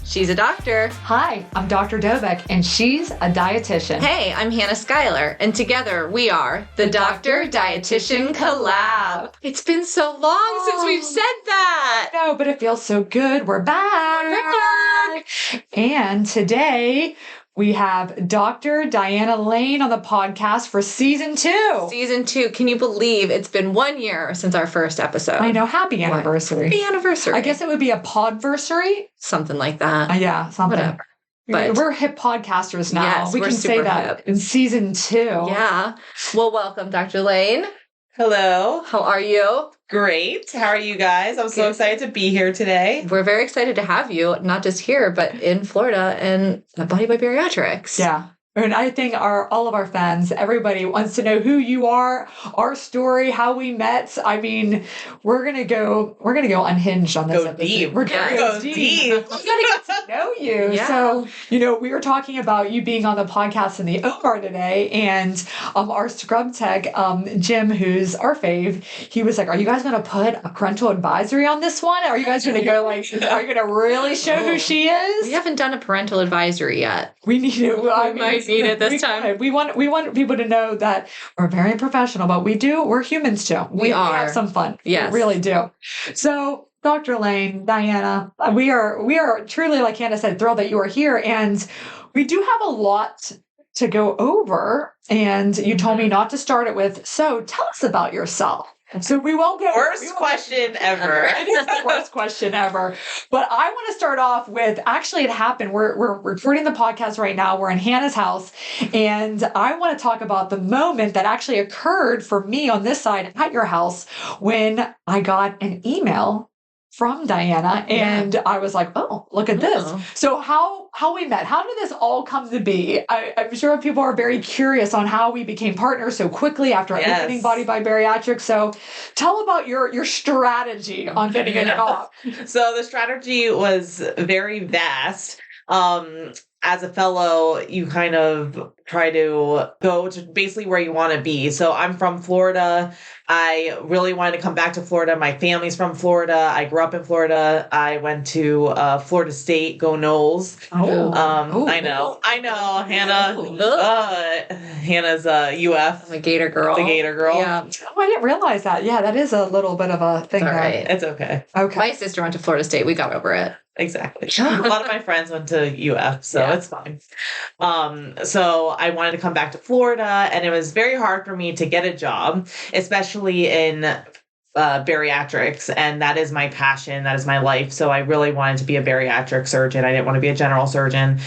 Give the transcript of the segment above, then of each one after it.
She's a doctor. Hi, I'm Dr. Dovec, and she's a dietitian. Hey, I'm Hannah Schuyler, and together we are the Doctor-Dietitian Collab. It's been so long since we've said that. No, but it feels so good. We're back. And today we have Dr. Diana Lane on the podcast for season 2. Season 2. Can you believe it's been 1 year since our first episode? I know. Happy anniversary. Happy anniversary. I guess it would be a podversary. Something like that. Yeah, something. Whatever. But we're hip podcasters now. Yes, we we're can say super that hip. in season 2. Yeah. Well, welcome, Dr. Lane. Hello. How are you? Great. How are you guys? I'm so excited to be here today. We're very excited to have you, not just here, but in Florida and at Body by Bariatrics. Yeah. And I think all of our fans, everybody wants to know who you are, our story, how we met. I mean, we're gonna go unhinged on this Go episode. deep. We're gonna go deep. We gotta get to know you. Yeah. So, we were talking about you being on the podcast in the OR today, and our scrub tech, Jim, who's our fave, he was like, "Are you guys gonna put a parental advisory on this one? Are you guys gonna go are you gonna really show who she is?" We haven't done a parental advisory yet. We need to. We might need it this time. We want people to know that we're very professional, but we're humans too. We have some fun. Yes. We really do. So, Dr. Lane, Diana, we are truly, like Hannah said, thrilled that you are here, and we do have a lot to go over. And you told me not to start it with, so tell us about yourself. So we won't get Worst question ever. It is the worst question ever. But I want to start off with, actually it happened. We're recording the podcast right now. We're in Hannah's house. And I want to talk about the moment that actually occurred for me on this side at your house when I got an email from Diana, and I was like, "Oh, look at this!" Oh. So how we met? How did this all come to be? I'm sure people are very curious on how we became partners so quickly after opening Body by Bariatrics. So tell about your strategy on getting it off. So the strategy was very vast. As a fellow, you kind of try to go to basically where you want to be. So I'm from Florida. I really wanted to come back to Florida. My family's from Florida. I grew up in Florida. I went to Florida State, go Noles. I know, Hannah. Hannah's UF. I'm a Gator girl. The Gator girl. Yeah. Oh, I didn't realize that. Yeah, that is a little bit of a thing. It's all right. It's okay. Okay. My sister went to Florida State. We got over it. Exactly. A lot of my friends went to UF, so it's fine. So I wanted to come back to Florida, and it was very hard for me to get a job, especially in bariatrics, and that is my passion. That is my life. So I really wanted to be a bariatric surgeon. I didn't want to be a general surgeon.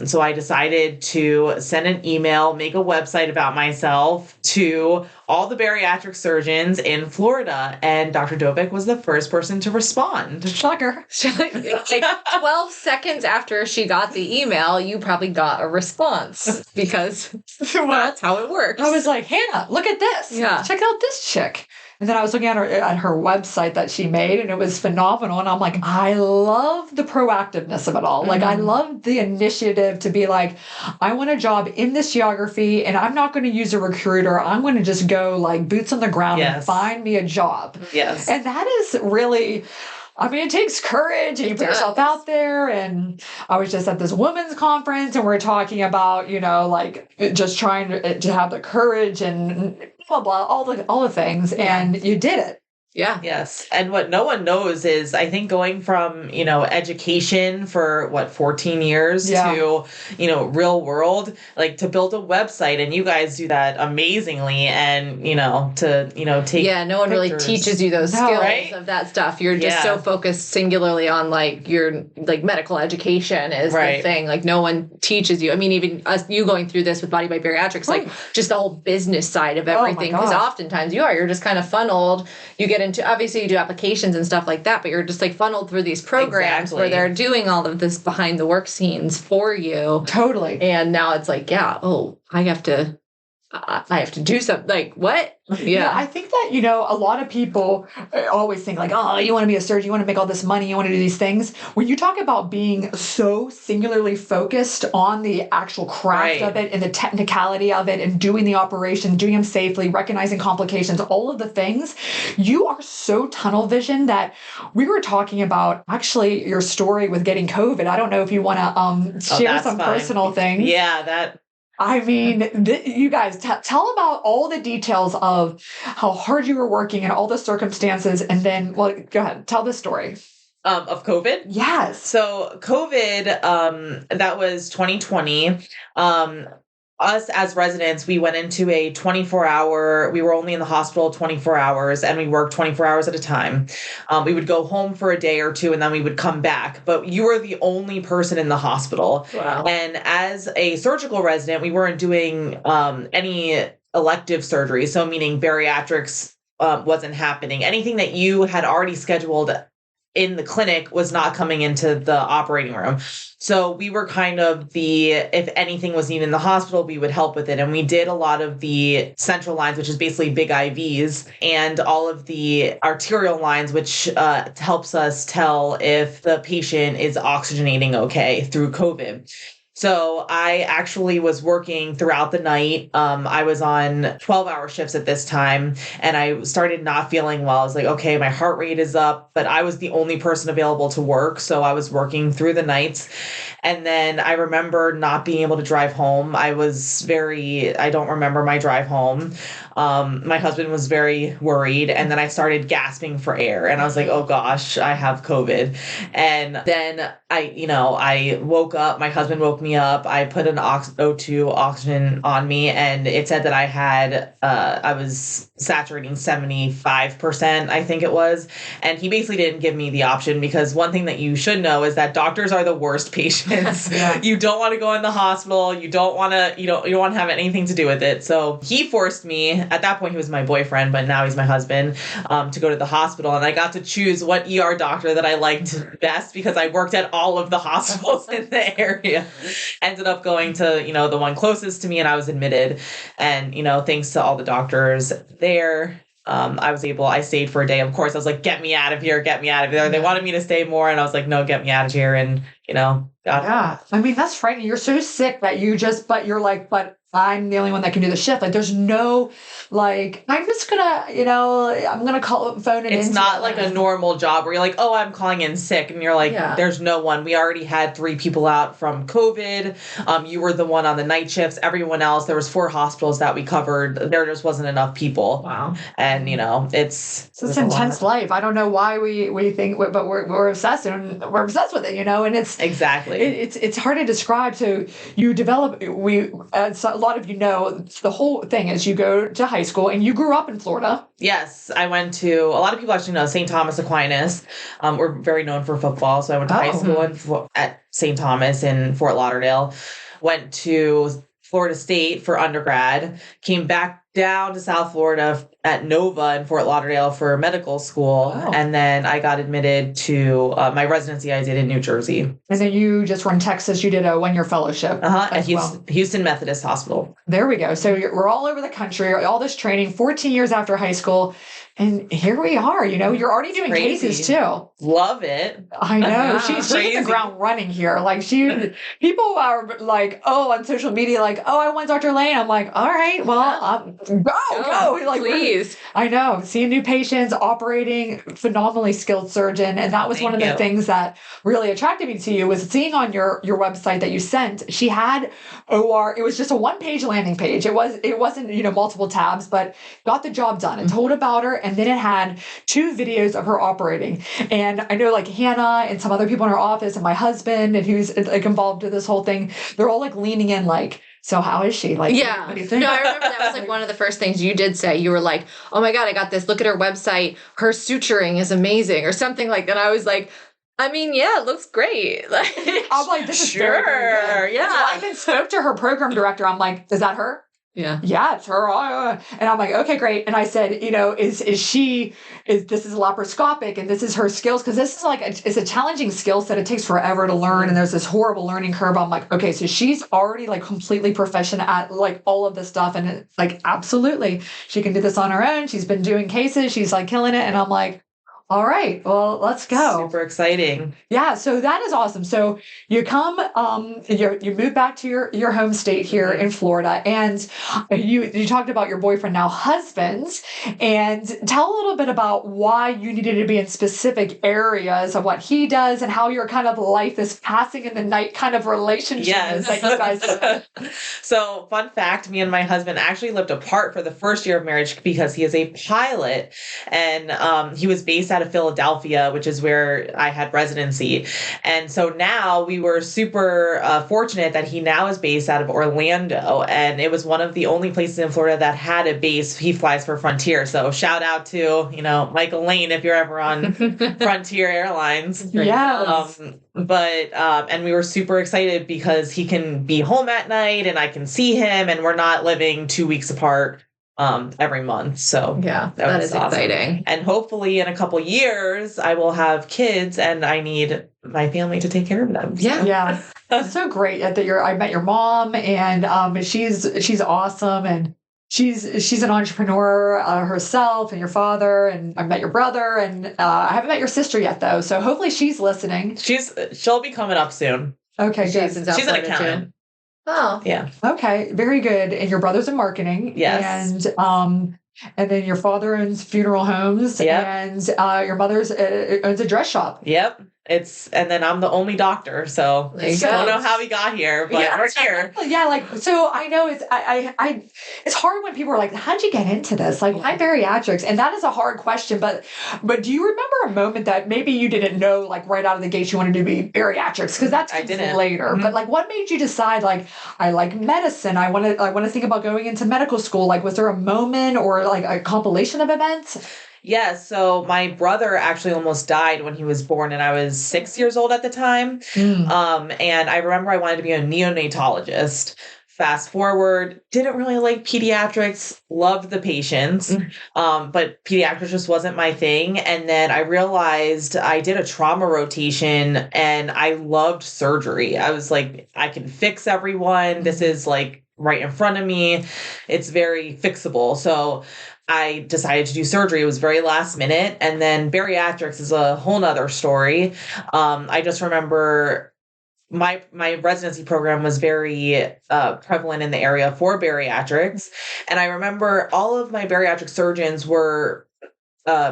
So I decided to send an email, make a website about myself to all the bariatric surgeons in Florida, and Dr. Dovec was the first person to respond. Shocker. Like 12 seconds after she got the email, you probably got a response because that's how it works. I was like, "Hannah, look at this. Yeah. Check out this chick." And then I was looking at her website that she made, and it was phenomenal. And I'm like, I love the proactiveness of it all. Like, I love the initiative to be like, I want a job in this geography, and I'm not going to use a recruiter. I'm going to just go like boots on the ground and find me a job. Yes. And that is really... I mean, it takes courage, and you put yourself out there. And I was just at this women's conference, and we're talking about, like just trying to have the courage and blah, blah, all the things. And you did it. Yeah. Yes. And what no one knows is, I think going from, education for 14 years to, real world, like to build a website, and you guys do that amazingly. And, to take. Yeah. No one really teaches you those skills of that stuff. You're just so focused singularly on your medical education is the thing. Like no one teaches you. I mean, even you going through this with Body by Bariatrics, like just the whole business side of everything. Because oftentimes you're just kind of funneled. You get into, obviously you do applications and stuff like that, but you're just funneled through these programs where they're doing all of this behind the work scenes for you. Totally. And now it's I I have to do something. Like, what? Yeah. I think that, you know, a lot of people always think like, oh, you want to be a surgeon, you want to make all this money, you want to do these things. When you talk about being so singularly focused on the actual craft of it and the technicality of it and doing the operation, doing them safely, recognizing complications, all of the things, you are so tunnel vision that we were talking about actually your story with getting COVID. I don't know if you want to share some personal things. Yeah, I mean, you guys tell about all the details of how hard you were working and all the circumstances. And then, well, go ahead, tell the story. Of COVID? Yes. So COVID, that was 2020. Us as residents, we went into a 24-hour, we were only in the hospital 24 hours and we worked 24 hours at a time. We would go home for a day or two and then we would come back, but you were the only person in the hospital. Wow. And as a surgical resident, we weren't doing any elective surgery. So meaning bariatrics wasn't happening. Anything that you had already scheduled in the clinic was not coming into the operating room. So we were kind of if anything was needed in the hospital, we would help with it. And we did a lot of the central lines, which is basically big IVs, and all of the arterial lines, which helps us tell if the patient is oxygenating okay through COVID. So I actually was working throughout the night. I was on 12-hour shifts at this time, and I started not feeling well. I was like, okay, my heart rate is up, but I was the only person available to work. So I was working through the nights. And then I remember not being able to drive home. I don't remember my drive home. My husband was very worried, and then I started gasping for air, and I was like, oh gosh, I have COVID. And then I woke up, my husband woke me up, I put an O2 oxygen on me, and it said that I was saturating 75%, I think it was. And he basically didn't give me the option, because one thing that you should know is that doctors are the worst patients. Yeah. You don't want to go in the hospital. You don't want to have anything to do with it. So he forced me, at that point he was my boyfriend, but now he's my husband, to go to the hospital. And I got to choose what ER doctor that I liked best, because I worked at all of the hospitals in the area. Ended up going to, the one closest to me, and I was admitted. And, thanks to all the doctors there, I stayed for a day. Of course, I was like, get me out of here. They wanted me to stay more, and I was like, no, get me out of here. And, yeah. I mean, that's frightening. You're so sick that but you're like, but I'm the only one that can do the shift. Like, there's no, like, I'm just gonna, I'm gonna call phone it in. It's not like a normal job where you're like, oh, I'm calling in sick. And you're like, There's no one. We already had 3 people out from COVID. You were the one on the night shifts. Everyone else, there was 4 hospitals that we covered. There just wasn't enough people. Wow. And, it's this intense life. I don't know why we think, but we're obsessed, and we're obsessed with it, and it's exactly, it's hard to describe. So you develop, as a lot of the whole thing is you go to high school, and you grew up in Florida. Yes, I went to, a lot of people actually know St. Thomas Aquinas. We're very known for football. So I went to high school at St. Thomas in Fort Lauderdale, went to Florida State for undergrad, came back down to South Florida at Nova in Fort Lauderdale for medical school. Wow. And then I got admitted to my residency I did in New Jersey. And then you just were in Texas. You did a 1-year fellowship. At Houston Methodist Hospital. There we go. So we're all over the country, all this training, 14 years after high school. And here we are, you're already doing cases too. Love it. I know. She's hitting the ground running here. Like people are like, on social media, like, I want Dr. Lane. I'm like, all right, well, go. Like, please. I know. Seeing new patients, operating, phenomenally skilled surgeon. And that was one of the things that really attracted me to you, was seeing on your website that you sent, she had OR. It was just a 1-page landing page. It wasn't, multiple tabs, but got the job done and told about her. And then it had 2 videos of her operating. And I know like Hannah and some other people in her office, and my husband, and who's like involved in this whole thing, they're all like leaning in like, so how is she? Like, yeah. What do you think? No, I remember that was like one of the first things you did say. You were like, oh my God, I got this. Look at her website. Her suturing is amazing, or something like that. I was like, I mean, yeah, it looks great. Like, I'm like, this is very, very good. Yeah. So I even spoke to her program director. I'm like, is that her? Yeah, it's her. And I'm like, okay, great. And I said, is this is laparoscopic and this is her skills? Cause this is it's a challenging skill set. It takes forever to learn. And there's this horrible learning curve. I'm like, okay, so she's already like completely proficient at like all of this stuff. And it's like, absolutely, she can do this on her own. She's been doing cases. She's like killing it. And I'm like, all right, well, let's go. Super exciting. Yeah, so that is awesome. So you come, you move back to your home state here in Florida, and you talked about your boyfriend, now husband, and tell a little bit about why you needed to be in specific areas of what he does and how your kind of life is passing in the night kind of relationship that you guys have. So, fun fact, me and my husband actually lived apart for the first year of marriage because he is a pilot, and he was based out of Philadelphia, which is where I had residency. And so now we were super fortunate that he now is based out of Orlando. And it was one of the only places in Florida that had a base. He flies for Frontier. So shout out to, Michael Lane, if you're ever on Frontier Airlines. Yeah. And we were super excited because he can be home at night and I can see him and we're not living 2 weeks apart every month. So that is awesome. Exciting. And hopefully in a couple years I will have kids and I need my family to take care of them. So. Yeah. It's so great that I met your mom and she's awesome and she's an entrepreneur herself, and your father, and I met your brother, and I haven't met your sister yet though. So hopefully she's listening. She'll be coming up soon. Okay, she's an accountant. Oh, yeah. Okay, very good. And your brother's in marketing. Yes. And then your father owns funeral homes. Yep. And your mother's owns a dress shop. Yep. And then I'm the only doctor, so I don't know how we got here, but we're here. Yeah, so I know it's hard when people are like, how'd you get into this? Like, why bariatrics? And that is a hard question, but do you remember a moment that maybe you didn't know, like right out of the gate, you wanted to be bariatrics? Because that's later. Mm-hmm. But what made you decide, like, I like medicine, I want to think about going into medical school? Like, was there a moment or like a compilation of events? Yeah, so my brother actually almost died when he was born, and I was 6 years old at the time. And I remember I wanted to be a neonatologist. Fast forward, didn't really like pediatrics, loved the patients, but pediatrics just wasn't my thing. And then I realized I did a trauma rotation, and I loved surgery. I was like, I can fix everyone. This is like right in front of me. It's very fixable. So I decided to do surgery. It was very last minute. And then bariatrics is a whole nother story. I just remember my residency program was very prevalent in the area for bariatrics. And I remember all of my bariatric surgeons were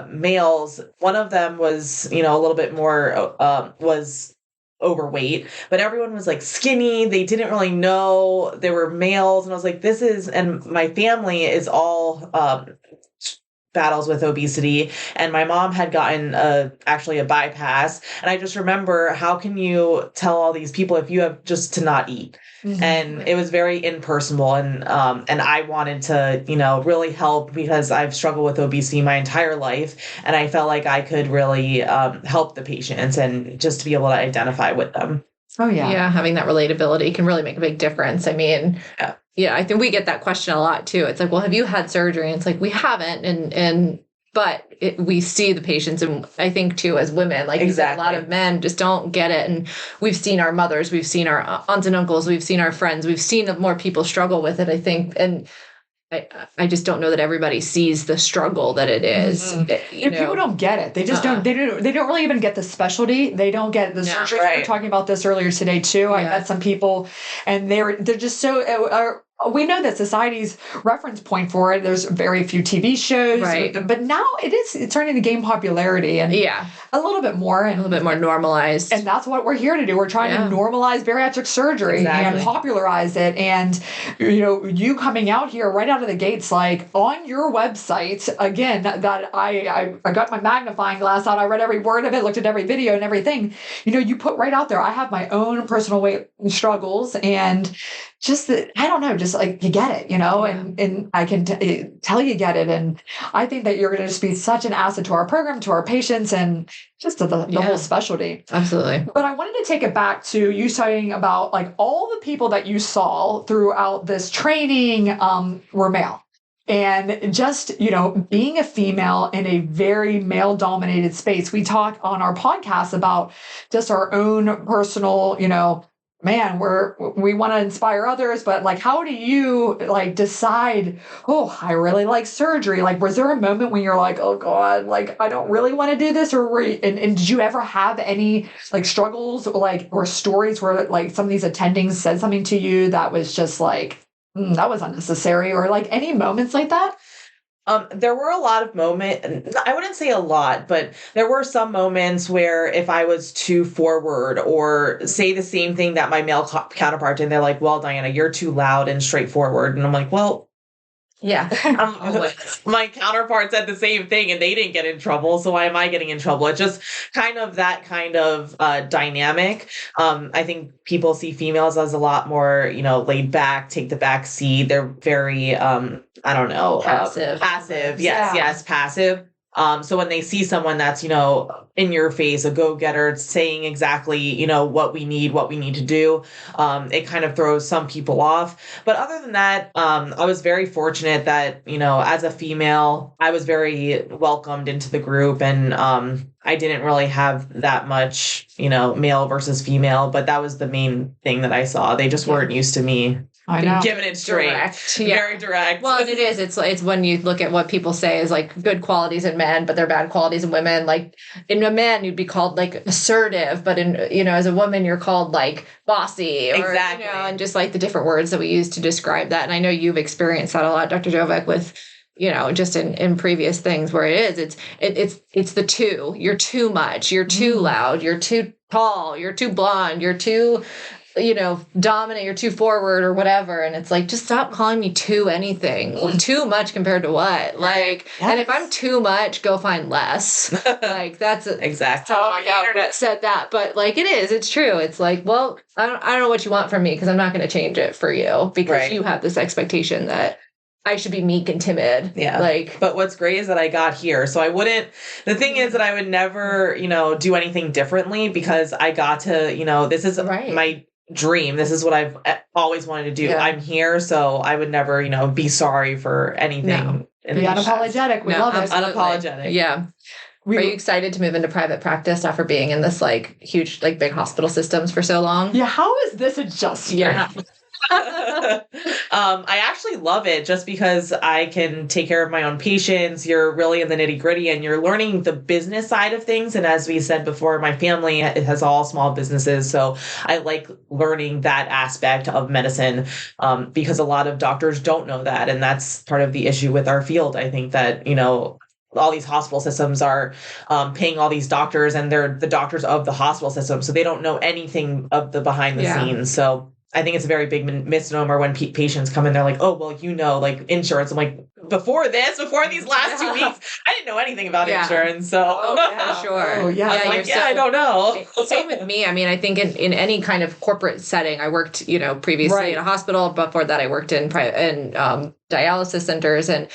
males. One of them was, a little bit more, was overweight, but everyone was like skinny. They didn't really know they were males. And I was like, and my family is all battles with obesity. And my mom had gotten actually a bypass. And I just remember, how can you tell all these people if you have just to not eat? Mm-hmm. And it was very impersonal. And I wanted to, really help because I've struggled with obesity my entire life. And I felt like I could really help the patients and just to be able to identify with them. Oh, yeah. Yeah, having that relatability can really make a big difference. I mean, yeah, I think we get that question a lot too. It's like, well, have you had surgery? And it's like, we haven't. But we see the patients, and I think too, as women, like exactly. A lot of men just don't get it. And we've seen our mothers, we've seen our aunts and uncles, we've seen our friends, we've seen more people struggle with it, I think. And I just don't know that everybody sees the struggle that it is. Mm-hmm. People don't get it. They just don't. They don't really even get the specialty. They don't get the surgery. Right. We were talking about this earlier today too. Yeah. I met some people, and they're just so. We know that society's reference point for it. There's very few TV shows, right? But now it's turning to gain popularity and a little bit more normalized. And that's what we're here to do. We're trying to normalize bariatric surgery and popularize it. And you coming out here right out of the gates, like on your website again. That I got my magnifying glass out. I read every word of it, looked at every video and everything. You put right out there. I have my own personal weight struggles and. Just that, I don't know, just like you get it, and I can tell you get it. And I think that you're going to just be such an asset to our program, to our patients. And just the whole specialty. Absolutely. But I wanted to take it back to you saying about like all the people that you saw throughout this training were male. And just, being a female in a very male dominated space, we talk on our podcast about just our own personal, man, we want to inspire others, but like, how do you like decide, oh, I really like surgery? Like, was there a moment when you're like, oh God, like, I don't really want to do this? Or and did you ever have any like struggles or stories where like some of these attendings said something to you that was just like, that was unnecessary, or like any moments like that? There were a lot of moments, I wouldn't say a lot, but there were some moments where if I was too forward or say the same thing that my male counterpart did, and they're like, well, Diana, you're too loud and straightforward. And I'm like, well, yeah. My counterpart said the same thing and they didn't get in trouble. So why am I getting in trouble? It's just kind of that kind of dynamic. I think people see females as a lot more, laid back, take the back seat. They're very, passive. Passive. Yes, passive. So when they see someone that's, in your face, a go-getter, saying exactly, what we need to do, it kind of throws some people off. But other than that, I was very fortunate that, as a female, I was very welcomed into the group, and I didn't really have that much, male versus female, but that was the main thing that I saw. They just weren't used to me. I know. Giving it straight. Direct. Very direct. Well, and it is. It's when you look at what people say is like good qualities in men, but they're bad qualities in women. Like in a man, you'd be called like assertive, but in, as a woman, you're called like bossy or, exactly. And just like the different words that we use to describe that. And I know you've experienced that a lot, Dr. Dovec, with, just in previous things where it is, it's the two. You're too much. You're too loud. You're too tall. You're too blonde. You're too, dominant, you're too forward or whatever. And it's like, just stop calling me too anything. Too much compared to what? Like, yes. And if I'm too much, go find less. Like, that's exactly how the internet said that. But like, it's true. It's like, well, I don't know what you want from me because I'm not going to change it for you because you have this expectation that I should be meek and timid. Yeah. Like, but what's great is that I got here. So the thing is that I would never, do anything differently because I got to, this is my dream. This is what I've always wanted to do. Yeah. I'm here. So I would never, be sorry for anything. No. Be unapologetic. We love it. Unapologetic. Yeah. Are you excited to move into private practice after being in this like huge, like big hospital systems for so long? Yeah. How is this adjustment? Yeah. I actually love it just because I can take care of my own patients. You're really in the nitty gritty and you're learning the business side of things. And as we said before, my family has all small businesses. So I like learning that aspect of medicine because a lot of doctors don't know that. And that's part of the issue with our field. I think that, all these hospital systems are paying all these doctors and they're the doctors of the hospital system. So they don't know anything of the behind the scenes. So I think it's a very big misnomer when patients come in, they're like, oh, well, like insurance. I'm like, before these last 2 weeks, I didn't know anything about insurance. So, sure. Oh, yeah. I don't know. Same with me. I mean, I think in any kind of corporate setting, I worked, previously in a hospital. Before that, I worked in dialysis centers, and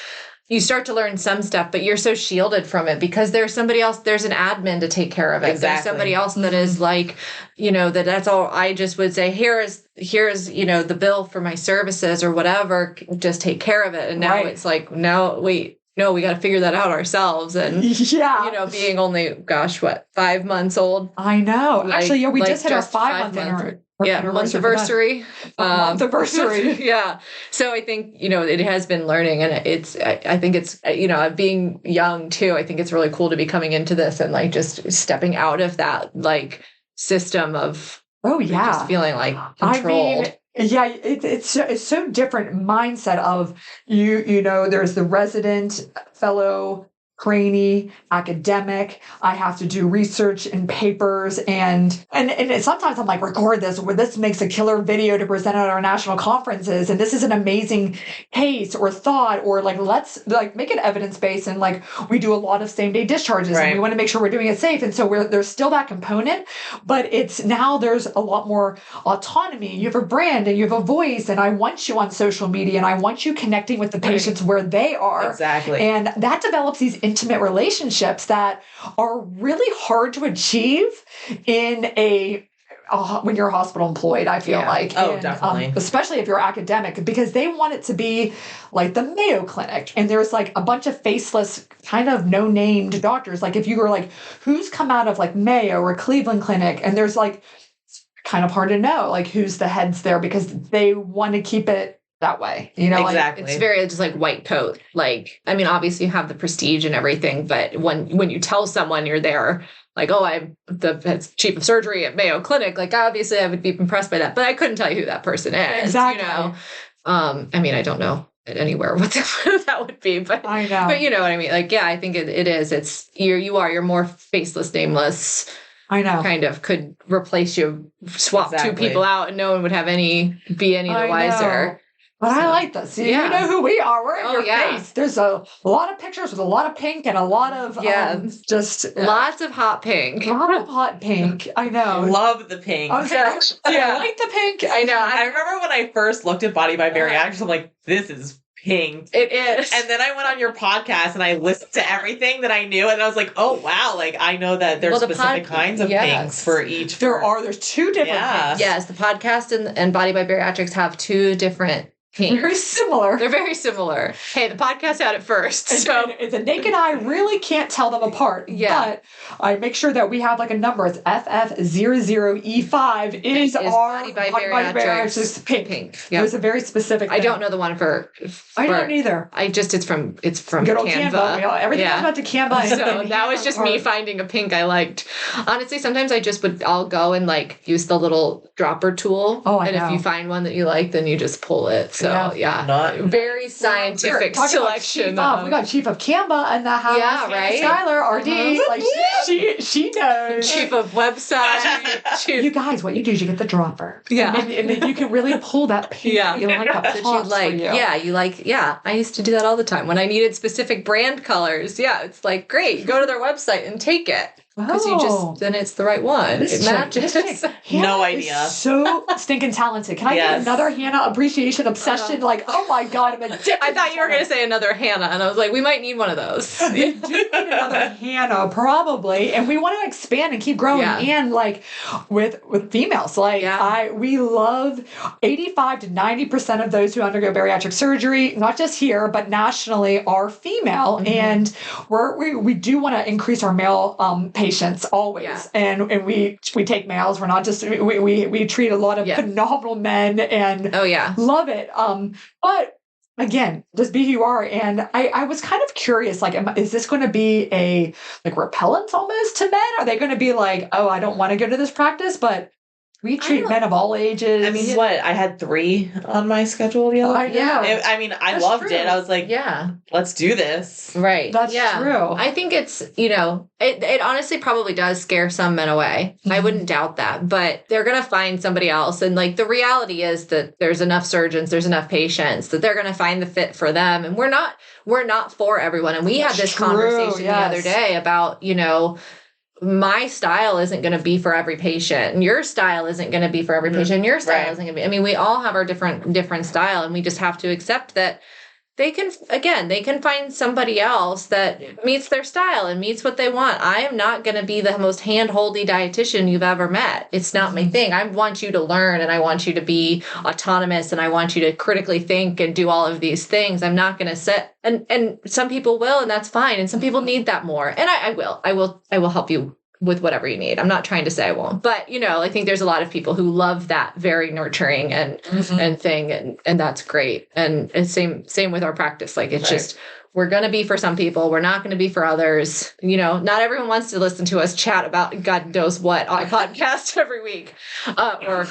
you start to learn some stuff, but you're so shielded from it because there's somebody else, there's an admin to take care of it. Exactly. There's somebody else that is like, that's all. I just would say, here's, the bill for my services or whatever, just take care of it. And now it's like, no, we got to figure that out ourselves. And, being only, 5 months old. I know. Like, actually, we just hit our 5 month month-iversary. Month-iversary. Yeah. So I think, it has been learning, and I think it's, being young too, I think it's really cool to be coming into this and like just stepping out of that like system of, just feeling like controlled. It's so different mindset of there's the resident, fellow, trainee, academic. I have to do research and papers and sometimes I'm like, record this, or this makes a killer video to present at our national conferences. And this is an amazing case or thought, or like, let's like make it evidence-based. And like, we do a lot of same-day discharges and we want to make sure we're doing it safe. And so there's still that component, but it's now there's a lot more autonomy. You have a brand and you have a voice, and I want you on social media and I want you connecting with the patients where they are. Exactly. And that develops these intimate relationships that are really hard to achieve in when you're hospital employed, I feel like. Oh, definitely. Especially if you're academic, because they want it to be like the Mayo Clinic. And there's like a bunch of faceless, kind of no-named doctors. Like if you were like, who's come out of like Mayo or Cleveland Clinic? And there's like, kind of hard to know like who's the heads there because they want to keep it that way. Exactly. Like, it's very just like white coat. Like, I mean, obviously you have the prestige and everything, but when you tell someone you're there, like, oh, I'm the chief of surgery at Mayo Clinic. Like, obviously, I would be impressed by that, but I couldn't tell you who that person is. Exactly. I mean, I don't know anywhere what that would be, but I know. But you know what I mean. Like, yeah, I think it is. It's you're more faceless, nameless. I know. Kind of could replace you, swap two people out, and no one would have any the wiser. But I like this. You know who we are. We're in your face. There's a lot of pictures with a lot of pink and a lot of lots of hot pink. A lot of hot pink. I know. Love the pink. Okay. I like the pink. I know. I remember when I first looked at Body by Bariatrics, I'm like, this is pink. It is. And then I went on your podcast and I listened to everything that I knew, and I was like, oh wow, like I know that there's specific kinds of pinks for each. There's two different pinks. Yes, the podcast and Body by Bariatrics have two different pinks. Very similar. They're very similar. Hey, the podcast had it first. So and the naked eye really can't tell them apart. Yeah. But I make sure that we have like a number. It's FF00E5 is our Body by Bariatrics pink. Yep. There's a very specific thing. I don't know the one for I don't either. It's from good old Canva. Everything comes out to Canva. So that was just me finding a pink I liked. Honestly, sometimes I'll go and like use the little dropper tool. Oh, I know. If you find one that you like, then you just pull it. So very scientific selection. We got Chief of Canva in the house. Yeah, right. Schuyler, RD. Like she knows. Chief of website. You guys, what you do is you get the dropper. Yeah, and then you can really pull that pink. Yeah, you like a I used to do that all the time when I needed specific brand colors. Yeah, it's like great. Go to their website and take it. Because then it's the right one. It matches. No idea. So stinking talented. Can I get another Hannah appreciation obsession? Like, oh my God, I'm addicted. I thought you were going to say another Hannah, and I was like, we might need one of those. We do need another Hannah, probably, and we want to expand and keep growing. And like with females, like we love 85 to 90% of those who undergo bariatric surgery, not just here but nationally, are female, and we do want to increase our male patients always, and we take males. We're not just we treat a lot of phenomenal men and love it. But again, just be who you are. And I was kind of curious, like, is this going to be a like repellent almost to men? Are they going to be like, oh, I don't want to go to this practice, but we treat men of all ages. I mean, I had 3 on my schedule the other day. I loved it. I was like, let's do this. Right. That's true. I think it's, it honestly probably does scare some men away. Mm-hmm. I wouldn't doubt that, but they're going to find somebody else. And like the reality is that there's enough surgeons, there's enough patients that they're going to find the fit for them. And we're not for everyone. And we had this conversation the other day about, my style isn't going to be for every patient, and your style isn't going to be for every patient, and your style isn't going to be. I mean, we all have our different style, and we just have to accept that they can find somebody else that meets their style and meets what they want. I am not going to be the most hand-holdy dietitian you've ever met. It's not my thing. I want you to learn, and I want you to be autonomous, and I want you to critically think and do all of these things. I'm not going to sit, and some people will, and that's fine. And some people need that more. And I will help you with whatever you need. I'm not trying to say I won't, but I think there's a lot of people who love that very nurturing and thing, and that's great. And it's same with our practice. Like it's just, we're going to be for some people. We're not going to be for others. Not everyone wants to listen to us chat about God knows what on a podcast every week, or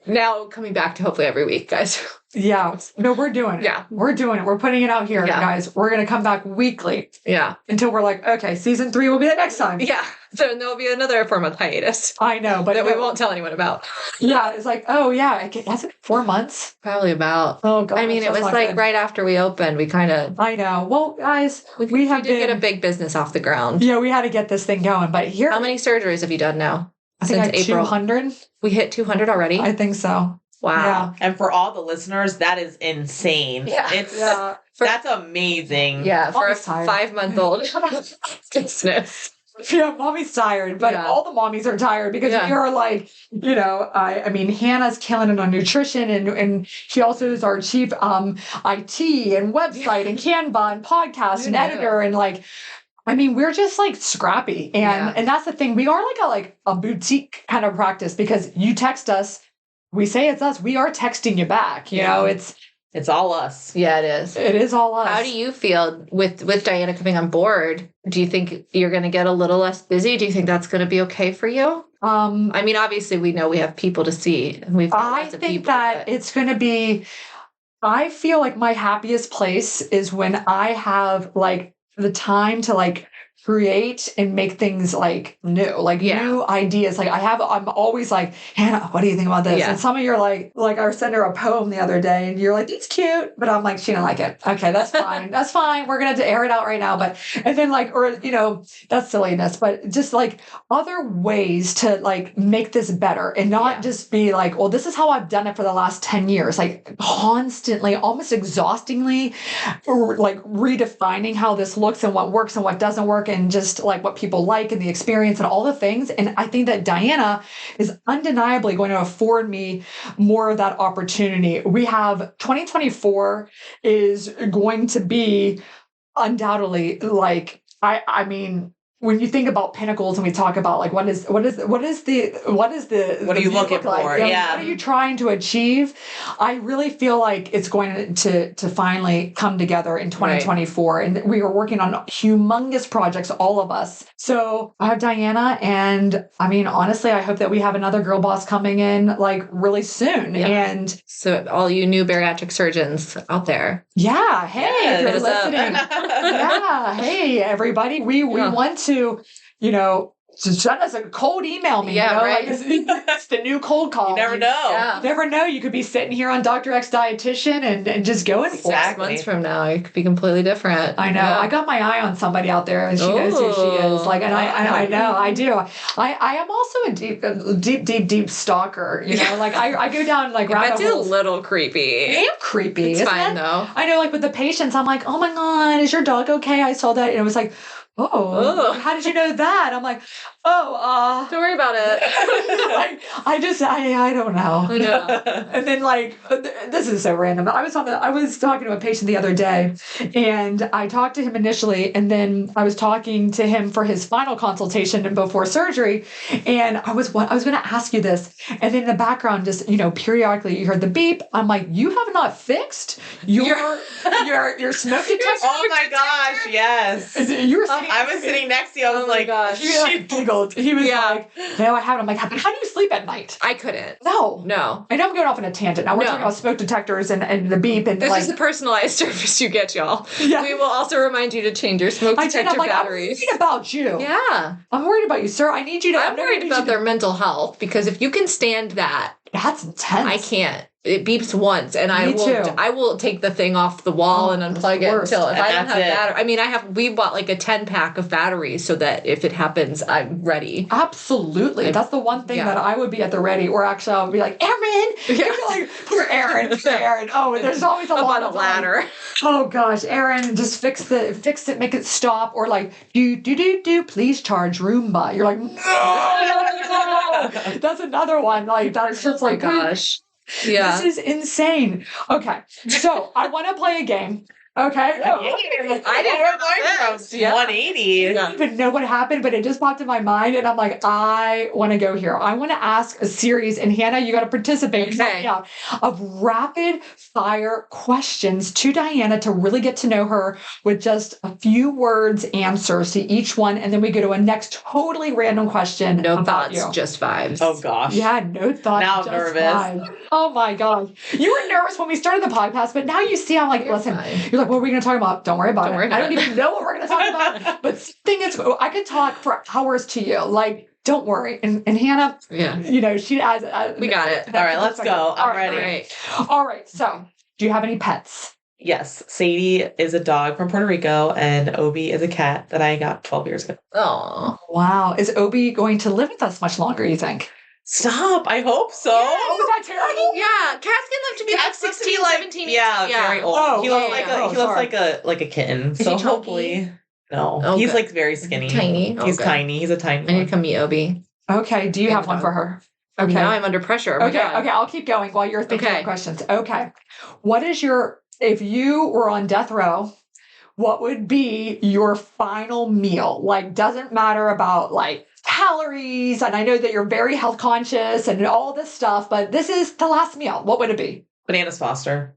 now coming back to hopefully every week, guys. Yeah. No, we're doing it. Yeah. We're doing it. We're putting it out here, guys. We're going to come back weekly. Yeah. Until we're like, okay, season 3 will be the next time. Yeah. So there'll be another 4-month hiatus. I know, but that we won't tell anyone about. Yeah. It's like, oh yeah. Was it 4 months? Probably about. Oh God. I mean, it was like good. Right after we opened, we kind of. I know. Well, guys, we did get a big business off the ground. Yeah. We had to get this thing going, but here. How many surgeries have you done now? I think like 200. We hit 200 already? I think so. Wow. And for all the listeners, that is insane. Yeah. That's amazing. Yeah, for a tired. 5-month-old business. Yeah, mommy's tired, but all the mommies are tired because you're like, I mean, Hannah's killing it on nutrition, and she also is our chief IT and website and Canva and podcast and editor, and like, I mean, we're just like scrappy, and that's the thing. We are like a boutique kind of practice because you text us, we say it's us, we are texting you back. You know, it's all us. Yeah, it is. It is all us. How do you feel with Diana coming on board? Do you think you're going to get a little less busy? Do you think that's going to be okay for you? I mean, obviously, we know we have people to see. And I think it's going to be. I feel like my happiest place is when I have like the time to like create and make things like new, like new ideas. Like I'm always like, Hannah, what do you think about this? And some of you are like I sent her a poem the other day and you're like, it's cute, but I'm like, she didn't like it. Okay, that's fine. That's fine. We're going to air it out right now. And then like, or, that's silliness, but just like other ways to like make this better and not just be like, well, this is how I've done it for the last 10 years, like constantly, almost exhaustingly, like redefining how this looks and what works and what doesn't work. And just like what people like and the experience and all the things. And I think that Diana is undeniably going to afford me more of that opportunity. We have 2024 is going to be undoubtedly like, I mean, when you think about pinnacles and we talk about like what are you looking for? What are you trying to achieve? I really feel like it's going to finally come together in 2024, and we are working on humongous projects, all of us. So I have Diana, and I mean honestly, I hope that we have another girl boss coming in like really soon. And so all you new bariatric surgeons out there, hey, if you're listening, hey everybody, we want to, just send us a cold email me. Like it's the new cold call. You never know. You never know. You could be sitting here on DoctorXDietitian and just going for it. 6 months from now, it could be completely different. I know. Yeah. I got my eye on somebody out there, and she knows who she is. Like, and I know I do. I am also a deep stalker. Like I go down like rabbit holes. It's a little creepy. I am creepy. It's fine though. I know. Like with the patients, I'm like, oh my god, is your dog okay? I saw that, and it was like, oh, how did you know that? I'm like, don't worry about it. Like, I don't know. I know. And then like, this is so random. I was talking to a patient the other day, and I talked to him initially, and then I was talking to him for his final consultation and before surgery, and I was going to ask you this, and then in the background, just periodically you heard the beep. I'm like, you have not fixed your smoke detector. Oh my gosh, yes. You were saying. I was sitting next to you. I was like, gosh. She giggled. He was like, no, I haven't. I'm like, how do you sleep at night? I couldn't. No. I know I'm going off on a tangent. Now we're talking about smoke detectors and the beep. And this is the personalized service you get, y'all. Yeah. We will also remind you to change your smoke detector batteries. I'm worried about you. Yeah. I'm worried about you, sir. I need you to. I'm worried about their mental health, because if you can stand that. That's intense. I can't. It beeps once, and I will take the thing off the wall and unplug it until if I don't have battery. I mean, we bought like a 10-pack of batteries so that if it happens, I'm ready. Absolutely. That's the one thing that I would be at the ready, or actually I'll be like, Aaron! Like, poor Aaron. Oh, there's always a lot of ladder. Oh gosh, Aaron, just fix it, make it stop, or like, do, please charge Roomba. You're like, no! That's another one. Like, that is just like, gosh. Yeah. This is insane. Okay. So I want to play a game. Okay. I didn't from 180. I don't even know what happened, but it just popped in my mind, and I'm like, I want to go here. I want to ask a series, and Hannah, you got to participate. Okay. Of rapid fire questions to Diana to really get to know her with just a few words answers to each one, and then we go to a next totally random question. No about thoughts, just vibes. Oh gosh. Yeah, no thoughts. Now just I'm nervous. Vibes. Oh my gosh. You were nervous when we started the podcast, but now you see, I'm like, listen, you're like, what are we going to talk about? Don't worry about it. I don't even know what we're going to talk about. But the thing is, I could talk for hours to you. Like, don't worry. And Hannah, she adds. We got it. All right, let's go. I'm ready. All right. So, do you have any pets? Yes. Sadie is a dog from Puerto Rico, and Obi is a cat that I got 12 years ago. Oh. Wow. Is Obi going to live with us much longer, you think? Stop. I hope so. Yeah. Oh, is that terrible? Yeah, cats can live to be like 16, 17. Yeah, very old. Oh, he looks like a kitten. Is so he hopefully, no. He's like very skinny. Tiny. He's tiny. He's a tiny. I need to come meet Obi. Okay. Do you have one for her? Okay. Now I'm under pressure. Okay. I'll keep going while you're thinking of questions. Okay. What is if you were on death row, what would be your final meal? Like, doesn't matter about like calories. And I know that you're very health conscious and all this stuff, but this is the last meal. What would it be? Bananas Foster.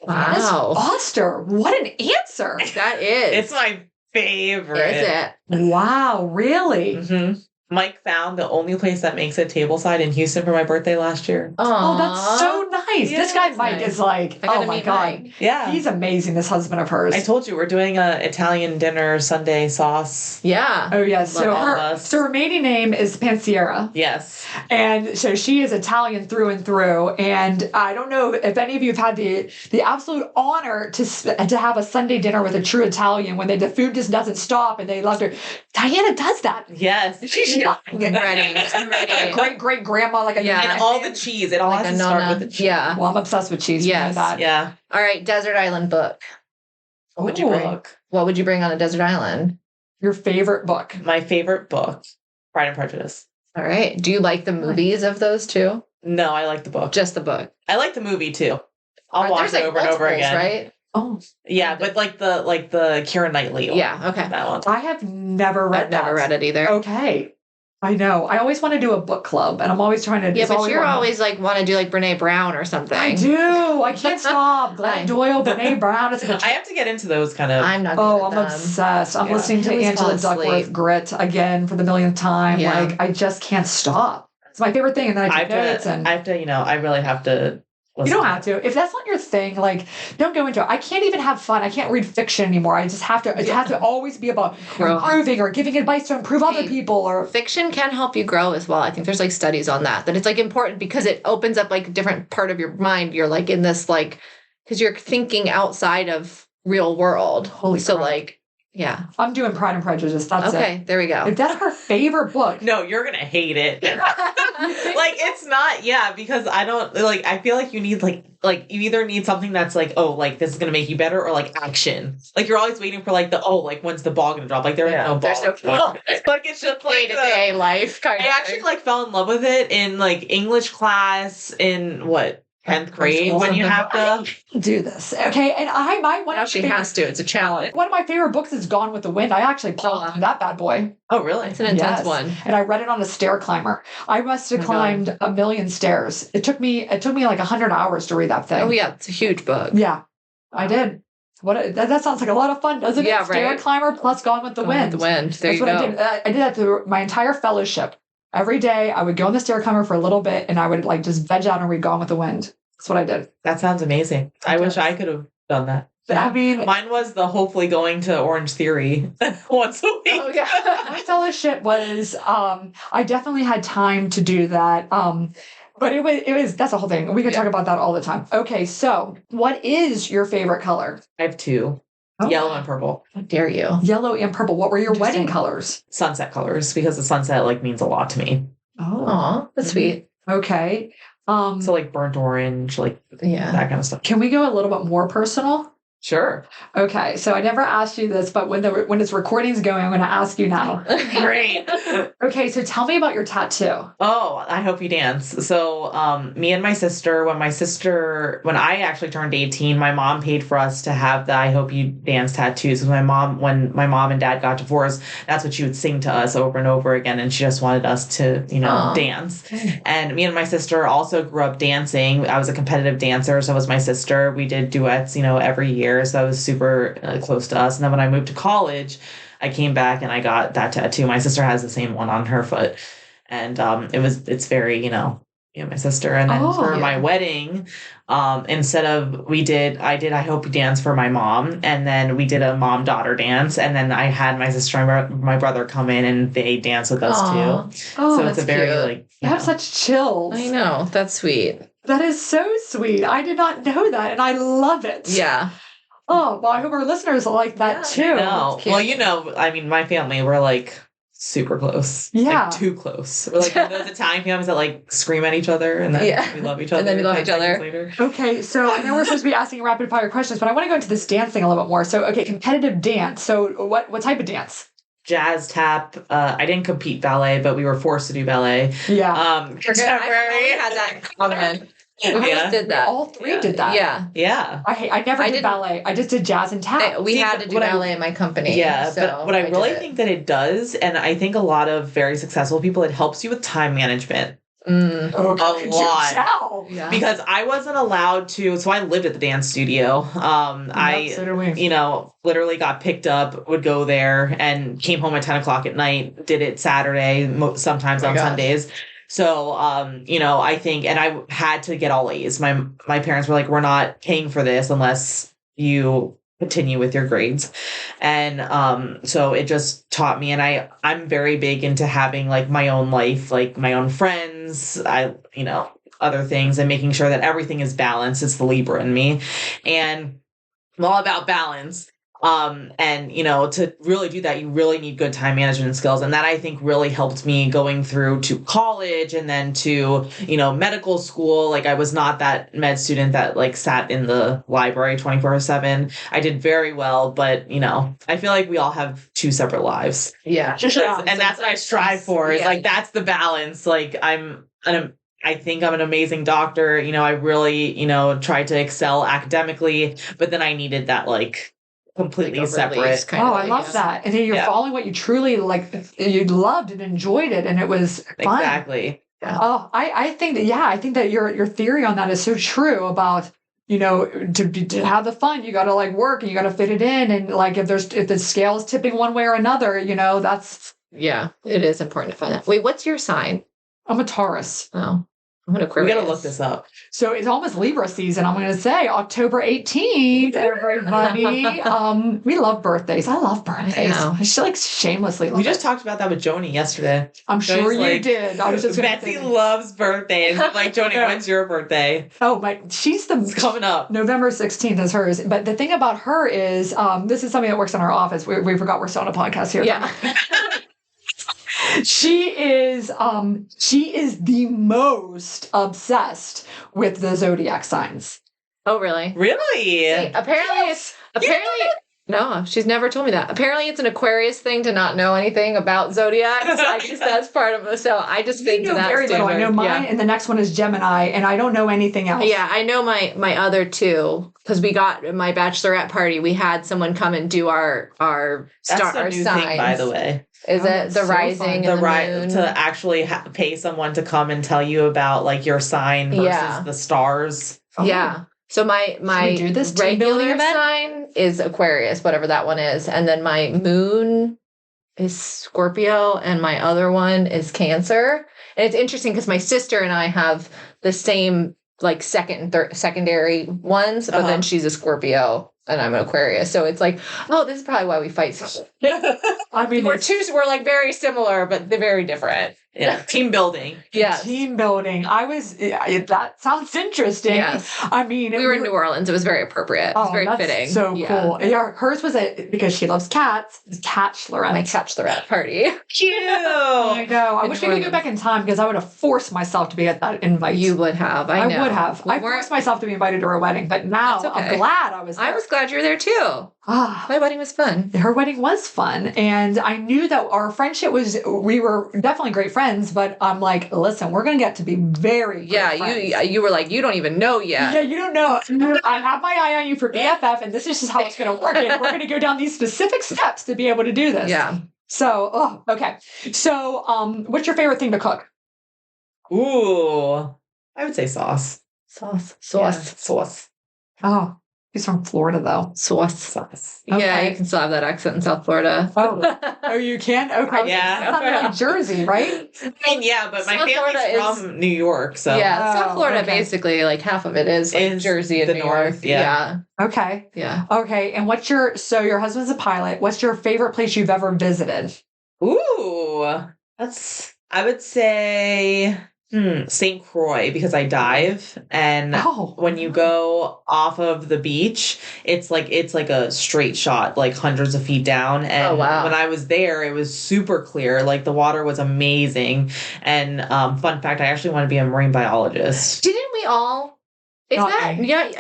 Bananas Foster. What an answer. That is. It's my favorite. Is it? Wow. Really? Mm-hmm. Mike found the only place that makes it tableside in Houston for my birthday last year. Oh, that's so nice. Yeah, this guy Mike is like, oh my God. Mike. Yeah. He's amazing, this husband of hers. I told you, we're doing a Italian dinner Sunday sauce. Yeah. Oh, yes. So her maiden name is Pansiera. Yes. And so she is Italian through and through. And I don't know if any of you have had the absolute honor to have a Sunday dinner with a true Italian when the food just doesn't stop and they love her. Diana does that. Yes. She's ready. Great grandma, like and all the cheese. It all has to start with the cheese. Yeah. Well, I'm obsessed with cheese. Yes. Yeah. All right, desert island book. What would you bring? What would you bring on a desert island? Your favorite book. My favorite book, Pride and Prejudice. All right. Do you like the movies of those two? No, I like the book. Just the book. I like the movie too. I'll watch it over and over again. Right? Oh. Yeah, but like the Keira Knightley one. Yeah, okay. That one. I have never read that. I've never read it either. Okay. I know. I always want to do a book club, and I'm always trying to. Yeah, but you're always like want to do like Brene Brown or something. I do. I can't stop. Glennon Doyle, Brene Brown. I have to get into those kind of. I'm not. I'm obsessed. I'm listening to Angela Duckworth Grit again for the millionth time. Yeah. Like I just can't stop. It's my favorite thing, and then I take notes. I have to. I really have to. You don't have to. If that's not your thing, like, don't go into it. I can't even have fun. I can't read fiction anymore. I just have to. It has to always be about improving or giving advice to improve other people. Or fiction can help you grow as well. I think there's like studies on that it's like important because it opens up like a different part of your mind. You're like in this like because you're thinking outside of real world. Holy so crap. Like. Yeah. I'm doing Pride and Prejudice. That's it. Okay, there we go. If that's her favorite book. No, you're going to hate it. Like, it's not, because I don't, like, I feel like you need, like you either need something that's like, oh, like, this is going to make you better, or, like, action. Like, you're always waiting for, like, when's the ball going to drop? Like, there's no ball. There's no ball. Like, it's just, like, day-to-day life kind of I actually, like, fell in love with it in, like, English class in, 10th grade when you have to do this. Okay. And I might want to. She has to. It's a challenge. One of my favorite books is Gone with the Wind. I actually plowed that bad boy. Oh, really? It's an intense one. And I read it on a stair climber. I must have climbed a million stairs. It took me like 100 hours to read that thing. Oh, yeah. It's a huge book. Yeah, I did. That sounds like a lot of fun, doesn't it? Yeah, Stair climber plus Gone with the Wind. There That's you go. I did. I did that through my entire fellowship. Every day I would go on the stair climber for a little bit and I would like just veg out and read Gone with the Wind. That's what I did. That sounds amazing. I wish I could have done that. I mean, mine was the hopefully going to Orange Theory once a week. Oh, yeah. My fellowship was, I definitely had time to do that. But it was, that's a whole thing. We could talk about that all the time. Okay. So what is your favorite color? I have two. Oh. Yellow and purple. How dare you? Yellow and purple. What were your wedding colors? Sunset colors, because the sunset like means a lot to me. Oh, that's sweet. Okay. So like burnt orange, like that kind of stuff. Can we go a little bit more personal? Sure. Okay. So I never asked you this, but when this recording's going, I'm going to ask you now. Great. Okay. So tell me about your tattoo. Oh, I hope you dance. So, me and my sister, when I actually turned 18, my mom paid for us to have the I Hope You Dance tattoos. When my mom and dad got divorced, that's what she would sing to us over and over again. And she just wanted us to, dance. And me and my sister also grew up dancing. I was a competitive dancer. So was my sister. We did duets, every year. So that was super close to us. And then when I moved to college, I came back and I got that tattoo. My sister has the same one on her foot. And it's very, my sister. And then my wedding, instead of I did I Hope You Dance for my mom. And then we did a mom-daughter dance. And then I had my sister and my brother come in and they dance with us too. Oh, so it's a very cute. You have such chills. I know. That's sweet. That is so sweet. I did not know that. And I love it. Yeah. Oh, well, I hope our listeners like that too. No. Well, my family, we're like super close. Yeah. Like, too close. We're like those Italian families that like scream at each other and then we love each other. And then we love each other. Later. Okay, so I know we're supposed to be asking rapid fire questions, but I want to go into this dance thing a little bit more. So, okay, competitive dance. So what type of dance? Jazz, tap. I didn't compete ballet, but we were forced to do ballet. Yeah. Contemporary. I had that in common. We Yeah. did that. All three did that. Yeah. Yeah. I never did ballet. I just did jazz and tap. We had to do ballet in my company. Yeah, so but what I really think that it does, and I think a lot of very successful people, it helps you with time management. A lot. Yeah. Because I wasn't allowed to, so I lived at the dance studio. So did we. You know, literally got picked up, would go there and came home at 10 o'clock at night, did it Saturday, sometimes on Sundays. So, you know, I think, and I had to get all A's. My parents were like, we're not paying for this unless you continue with your grades. And so it just taught me, and I'm very big into having like my own life, like my own friends, you know, other things, and making sure that everything is balanced. It's the Libra in me. And I'm all about balance. And you know, to really do that, you really need good time management skills. And that I think really helped me going through to college and then to, you know, medical school. Like I was not that med student that like sat in the library 24/7. I did very well, but you know, I feel like we all have two separate lives. Yeah. And that's what I strive for. Is like, that's the balance. Like I think I'm an amazing doctor. You know, I really, you know, tried to excel academically, but then I needed that like completely separate. I love that. And then you're following what you truly like, you loved and enjoyed it, and it was fun. Exactly. Yeah. Oh, I think that your theory on that is so true about, you know, to have the fun, you got to like work and you got to fit it in. And like, if the scale is tipping one way or another, you know, it is important to find that. Wait, what's your sign? I'm a Taurus. Oh. I'm an Aquarius. We gotta look this up. So it's almost Libra season. I'm going to say October 18th, everybody. We love birthdays. I love birthdays. I should like shamelessly love We just talked about that with Joni yesterday. I'm sure you did. I was just Betsy loves birthdays. I'm like, Joni, when's your birthday? Oh, it's coming up. November 16th is hers. But the thing about her is, this is something that works in our office. We forgot we're still on a podcast here. Yeah. She is the most obsessed with the zodiac signs. Oh, really? Really? See, apparently, no, she's never told me that. Apparently, it's an Aquarius thing to not know anything about zodiac. So I guess that's part of it. So I just think that's very little. I know mine, and the next one is Gemini, and I don't know anything else. Yeah, I know my other two, because we got my bachelorette party. We had someone come and do our That's a new signs. thing, by the way. Is it the rising and the moon? To actually pay someone to come and tell you about like your sign versus the stars. Oh. Yeah. So my regular sign is Aquarius, whatever that one is, and then my moon is Scorpio, and my other one is Cancer. And it's interesting because my sister and I have the same like secondary ones, but then she's a Scorpio and I'm an Aquarius. So it's like, oh, this is probably why we fight so much. I mean, we're like very similar, but they're very different. Yeah. Team building. Yeah. Team building. That sounds interesting. Yes. I mean, we were in New Orleans. It was very appropriate. It was very fitting. So cool. Yeah. Hers was because she loves cats. Catchlorette. My Catchlorette party. Cute. I know. I wish we could go back in time because I would have forced myself to be at that invite. You would have. I know. would have. I forced myself to be invited to her wedding, but now I'm glad I was there. I was glad you were there too. My wedding was fun. Her wedding was fun. And I knew that our friendship we were definitely great friends, but I'm like, listen, we're going to get to be very good friends. You were like, you don't even know yet. Yeah, you don't know. I have my eye on you for BFF, and this is just how it's going to work. And we're going to go down these specific steps to be able to do this. Yeah. So, okay. So, what's your favorite thing to cook? Ooh, I would say sauce. Sauce. Yeah, sauce. Oh. He's from Florida, though. Sauce. Okay. Yeah, you can still have that accent in South Florida. Oh, you can? Okay. Yeah. It's like Jersey, right? I mean, yeah, but my family's from New York, so. Yeah, South Florida, basically, like half of it is like Jersey and New York. Yeah. Okay. Yeah. Okay, and so your husband's a pilot. What's your favorite place you've ever visited? Ooh, I would say St. Croix, because I dive, and when you go off of the beach, it's like a straight shot, like hundreds of feet down. And when I was there, it was super clear. Like the water was amazing. And fun fact, I actually want to be a marine biologist. Didn't we all? Is that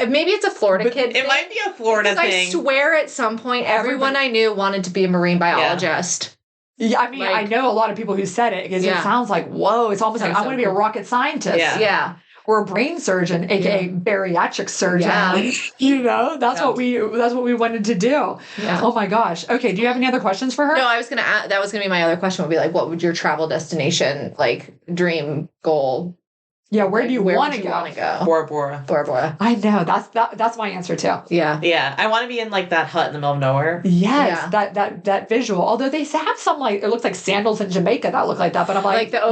maybe it's a Florida kid? It might be a Florida thing. I swear at some point everyone I knew wanted to be a marine biologist. Yeah, I mean, I know a lot of people who said it because it sounds like, whoa, it's almost like I want to be a rocket scientist. Yeah. Or a brain surgeon, aka bariatric surgeon. Yeah. You know, that's what we wanted to do. Yeah. Oh my gosh. Okay, do you have any other questions for her? No, I was gonna ask, that was gonna be my other question, would be like, what would your travel destination, like dream goal? Yeah, where do you want to go? Bora Bora. I know. That's my answer too. Yeah. Yeah. I want to be in like that hut in the middle of nowhere. Yes. Yeah. That visual. Although they have some like, it looks like sandals in Jamaica that look like that, but I'm like the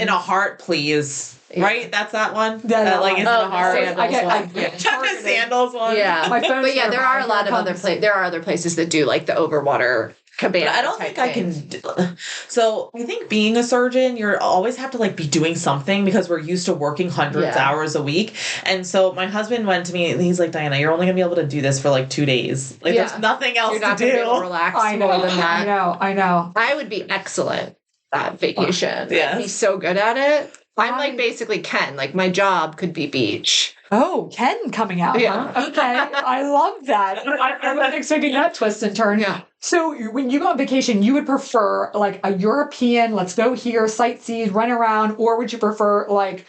in a heart, please. Yeah. Right? That's that one? It's in a heart. I get the sandals one. Yeah. But there are a lot of other places. There are other places that do like the overwater cabana. But I don't think I can. So I think being a surgeon, you always have to like be doing something because we're used to working hundreds of hours a week. And so my husband went to me and he's like, Diana, you're only gonna be able to do this for like 2 days. Like there's nothing else to do. You're not gonna be able to relax more than that. I know. I would be excellent at vacation. I'd be so good at it. I'm like basically Ken. Like my job could be beach. Oh, Ken coming out. Yeah. Huh? Okay. I love that. I wasn't expecting that twist and turn. Yeah. So when you go on vacation, you would prefer like a European, let's go here, sightsee, run around, or would you prefer like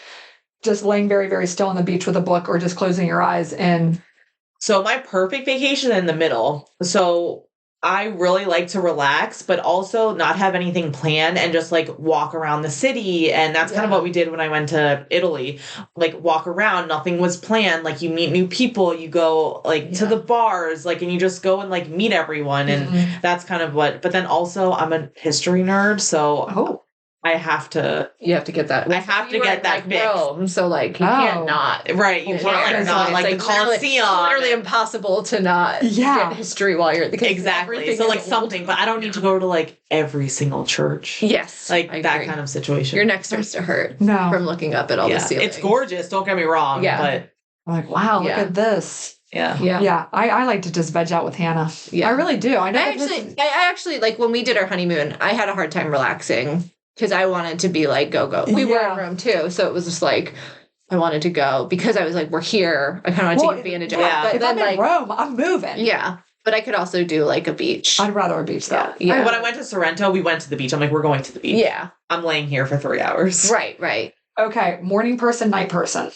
just laying very, very still on the beach with a book or just closing your eyes and... So my perfect vacation in the middle. So I really like to relax, but also not have anything planned and just like walk around the city. And that's kind of what we did when I went to Italy. Like walk around, nothing was planned. Like you meet new people, you go like to the bars, like, and you just go and like meet everyone. And that's kind of but then also I'm a history nerd. So I have to. You have to get that. I have to get that fixed. Rome, so like you can't not. Right, you can't not like the Colosseum. It's literally impossible to not get history while you're exactly. So like something, but I don't need to go to like every single church. Yes, like that kind of situation. Your neck starts to hurt from looking up at all the ceilings. It's gorgeous. Don't get me wrong. Yeah, but I'm like, wow, look at this. Yeah. I like to just veg out with Hannah. Yeah, I really do. I actually like when we did our honeymoon, I had a hard time relaxing. Because I wanted to be like, go. We were in Rome too. So it was just like, I wanted to go because I was like, we're here. I kind of want to take advantage of it. But if then I'm in Rome, I'm moving. Yeah. But I could also do like a beach. I'd rather a beach though. Yeah. When I went to Sorrento, we went to the beach. I'm like, we're going to the beach. Yeah. I'm laying here for 3 hours. Right. Okay. Morning person, night person.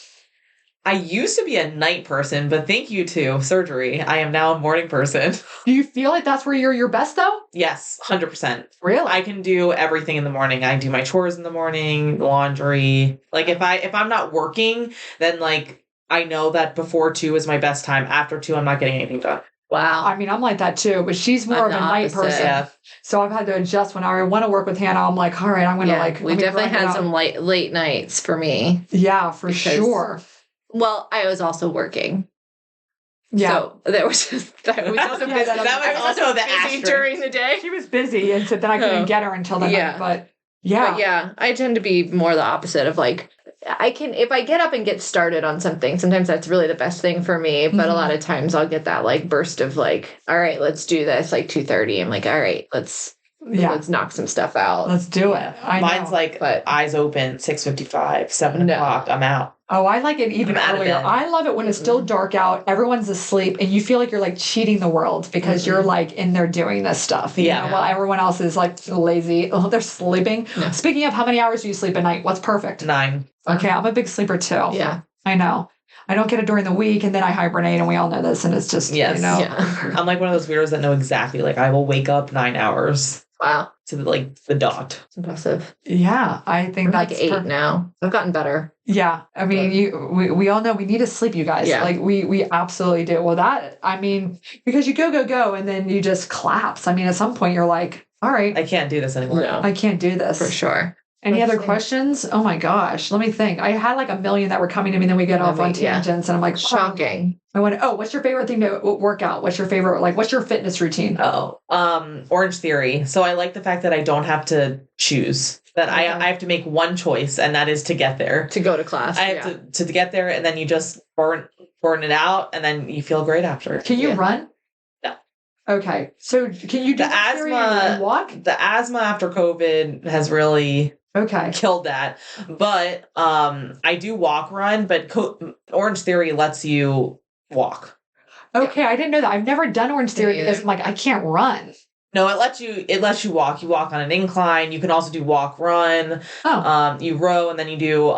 I used to be a night person, but thank you to surgery, I am now a morning person. Do you feel like that's where you're your best though? Yes, 100%. Really? I can do everything in the morning. I do my chores in the morning, laundry. Like if I'm not working, then like I know that before 2 is my best time. After 2, I'm not getting anything done. Wow. I mean, I'm like that too, but she's more of a night person. Yeah. So I've had to adjust when I want to work with Hannah. I'm like, all right, I'm going to like. We definitely had some late nights for me. Yeah, for sure. Well, I was also working. Yeah. So that was just that was also busy. That was also the busy during the day. She was busy, and so then I couldn't get her until the night. But I tend to be more the opposite of like I can if I get up and get started on something, sometimes that's really the best thing for me. But a lot of times I'll get that like burst of like, all right, let's do this, like 2:30. I'm like, all right, let's knock some stuff out. Let's do it. Mine's like eyes open, 6:55, 7 o'clock, I'm out. Oh, I like it even earlier. I love it when it's still dark out, everyone's asleep, and you feel like you're like cheating the world because you're like in there doing this stuff. You know, while everyone else is like lazy. Oh, they're sleeping. Yeah. Speaking of, how many hours do you sleep at night? What's perfect? 9. Okay, I'm a big sleeper too. Yeah. I know. I don't get it during the week, and then I hibernate, and we all know this, and it's just, you know. Yeah. I'm like one of those weirdos that know exactly, like I will wake up 9 hours. Wow. To like the dot. It's impressive. Yeah, I think that's like 8 now. I've gotten better. Yeah. I mean, we all know we need to sleep, you guys. Yeah. Like we absolutely do. Well, because you go, and then you just collapse. I mean, at some point you're like, all right. I can't do this anymore. No. I can't do this. For sure. Any other questions? Oh my gosh. Let me think. I had like a million that were coming to me, and then we get off on tangents and I'm like, shocking. I went, what's your favorite thing to work out? What's your favorite, what's your fitness routine? Orange Theory. So I like the fact that I don't have to choose, that I have to make one choice, and that is to get there. To go to class. I have to get there, and then you just burn it out, and then you feel great after. Can you run? No. Okay. So can you do the asthma and walk? The asthma after COVID has really killed that. But I do walk run, but Orange Theory lets you walk. Okay, I didn't know that. I've never done Orange Theory because I'm like, I can't run. No, it lets you walk. You walk on an incline. You can also do walk run. You row, and then you do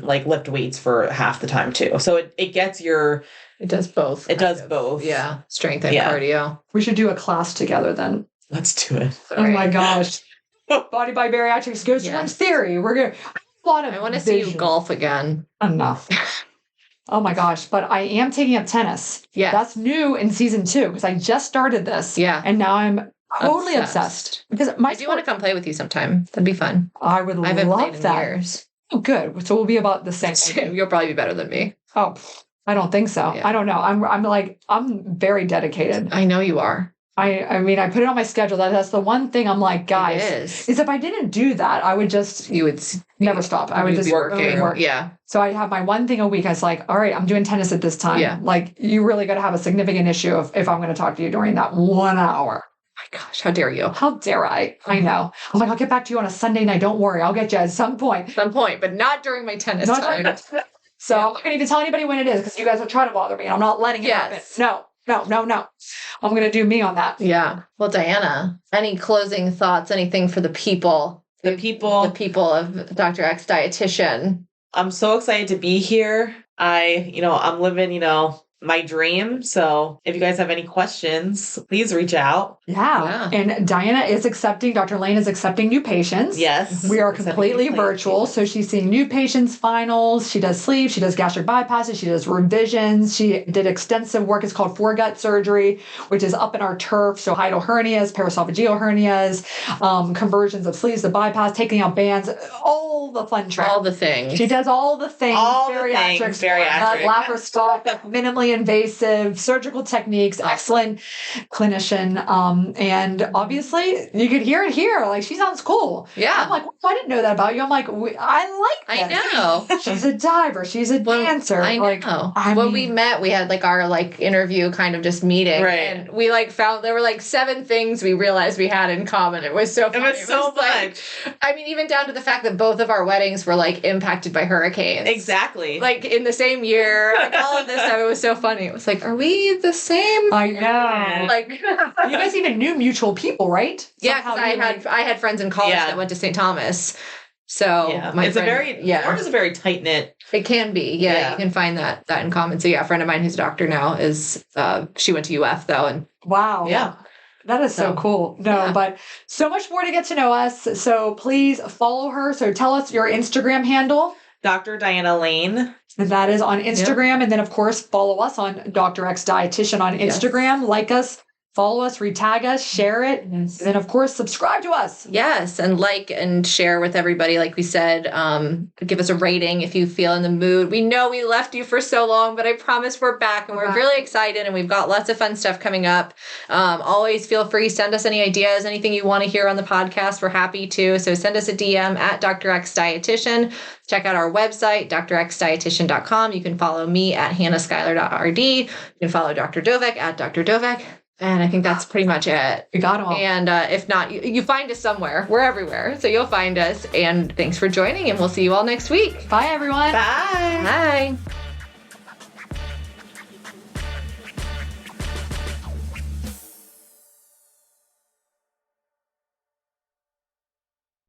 like lift weights for half the time too. So it gets your It does both. It does both. Yeah. Strength and cardio. We should do a class together then. Let's do it. Oh my gosh. Body by Bariatrics goes to Orange Theory. We're going to I want to see you golf again. Enough. Oh my gosh. But I am taking up tennis. Yeah. That's new in season 2 because I just started this. Yeah. And now I'm totally obsessed. Because I do want to come play with you sometime. That'd be fun. I would love that. I haven't played in years. Oh, good. So we'll be about the same. You'll probably be better than me. Oh, I don't think so. Yeah. I don't know. I'm very dedicated. I know you are. I mean, I put it on my schedule. That's the one thing I'm like, guys, is if I didn't do that, I would just, you would never stop. I would just work. Yeah. So I have my one thing a week. I was like, all right, I'm doing tennis at this time. Yeah. Like, you really got to have a significant issue if I'm going to talk to you during that 1 hour. My gosh, how dare you? How dare I? I know. I'm like, I'll get back to you on a Sunday night. Don't worry. I'll get you at some point. But not during my tennis time. So I'm not going to even tell anybody when it is because you guys will try to bother me and I'm not letting it happen. No. I'm going to do me on that. Yeah. Well, Diana, any closing thoughts, anything for the people? The people of Dr. X Dietitian. I'm so excited to be here. I'm living, my dream. So if you guys have any questions, please reach out. Yeah. And Diana is Dr. Lane is accepting new patients. Yes. We are completely virtual. So she's seeing new patients, finals. She does sleep. She does gastric bypasses. She does revisions. She did extensive work. It's called foregut surgery, which is up in our turf. So hiatal hernias, paraesophageal hernias, conversions of sleeves, the bypass, taking out bands, all the fun tricks. All the things. She does all the things. All bariatrics, the things. Bariatric. Laparoscopic, minimally invasive surgical techniques, excellent clinician. And obviously you could hear it here. Like, she sounds cool. Yeah. I'm like, I didn't know that about you. I'm like, I like this. I know. She's a diver. She's a dancer. I know. When we met, we had our interview kind of just meeting. Right. And we found there were 7 things we realized we had in common. It was so funny. It was so much. Even down to the fact that both of our weddings were impacted by hurricanes. Exactly. In the same year. All of this stuff. It was so funny. It was are we the same? I know. You guys even knew mutual people, right? Yeah, because I had friends in college that went to St. Thomas. So Florida's a very tight knit. It can be, yeah. You can find that in common. So a friend of mine who's a doctor now is she went to UF though, and wow, yeah. That is so cool. No, but so much more to get to know us. So please follow her. So tell us your Instagram handle. Dr. Diana Lane. And that is on Instagram. Yep. And then, of course, follow us on DoctorXDietitian on Instagram. Yes. Like us, follow us, retag us, share it. Yes. And then, of course, subscribe to us. Yes. And and share with everybody. Like we said, give us a rating if you feel in the mood. We know we left you for so long, but I promise we're back and we're really excited and we've got lots of fun stuff coming up. Always feel free. Send us any ideas, anything you want to hear on the podcast. We're happy to. So send us a DM at DoctorXDietitian. Check out our website, DoctorXDietitian.com. You can follow me at hannahschuyler.rd. You can follow Dr. Dovec at Dr. Dovec. And I think that's pretty much it. We got them all. And if not, you find us somewhere. We're everywhere. So you'll find us. And thanks for joining. And we'll see you all next week. Bye, everyone. Bye. Bye.